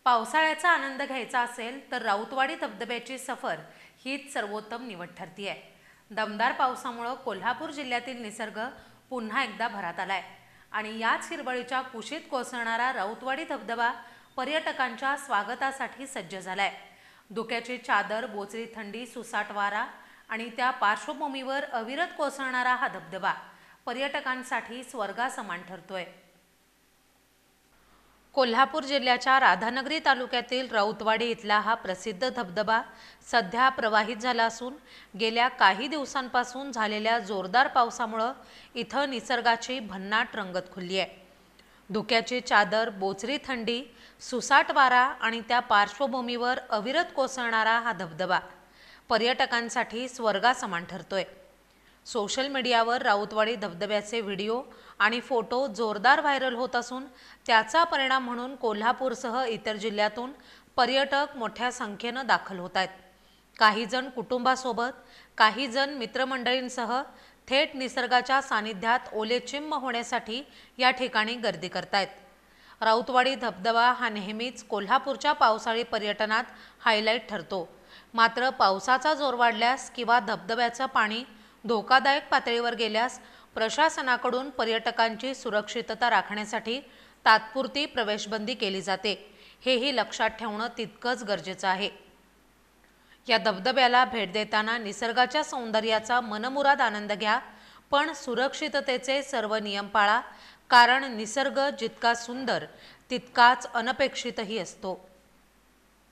पावसाळ्याचा आनंद घ्यायचा असेल तर राऊतवाडी धबधब्याची सफर हीच सर्वोत्तम निवड ठरतीये। दमदार पावसामुळे कोल्हापूर जिल्ह्यातील निसर्ग पुन्हा एकदा भरात आलाय आणि याच हिरवळीच्या कुशीत कोसळणारा राऊतवाडी धबधबा पर्यटकांच्या स्वागतासाठी सज्ज झालाय। धुक्याची चादर, बोचरी थंडी, सुसाट वारा आणि त्या पार्श्वभूमीवर अविरत कोसळणारा हा धबधबा पर्यटकांसाठी स्वर्गासमान ठरतोय। कोल्हापूर जिल्ह्याच्या राधानगरी तालुक्यातील राऊतवाडी इथला हा प्रसिद्ध धबधबा सध्या प्रवाहित झाला असून गेल्या काही दिवसांपासून झालेल्या जोरदार पावसामुळे इथं निसर्गाची भन्नाट रंगत खुलली आहे। धुक्याची चादर, बोचरी थंडी, सुसाट वारा आणि त्या पार्श्वभूमीवर अविरत कोसळणारा हा धबधबा पर्यटकांसाठी स्वर्गासमान ठरतोय। सोशल मीडियावर राऊतवाडी धबधब्याचे व्हिडिओ आणि फोटो जोरदार व्हायरल होत असून त्याचा परिणाम म्हणून कोल्हापूरसह इतर जिल्ह्यातून पर्यटक मोठ्या संख्येने दाखल होत आहेत। काही जण कुटुंबासोबत, काही जण मित्रमंडळींसह थेट निसर्गाच्या सानिध्यात ओलेचिंब होण्यासाठी या ठिकाणी गर्दी करतायत। राऊतवाडी धबधबा हा नेहमीच कोल्हापूरच्या पावसाळी पर्यटनात हायलाईट ठरतो। मात्र पावसाचा जोर वाढल्यास किंवा धबधब्याचं पाणी धोकादायक पातळीवर गेल्यास प्रशासनाकडून पर्यटकांची सुरक्षितता राखण्यासाठी तात्पुरती प्रवेशबंदी केली जाते। हेही लक्षात ठेवणं तितकंच गरजेचं आहे। या धबधब्याला भेट देताना निसर्गाच्या सौंदर्याचा मनमुराद आनंद घ्या, पण सुरक्षिततेचे सर्व नियम पाळा, कारण निसर्ग जितका सुंदर तितकाच अनपेक्षितही असतो।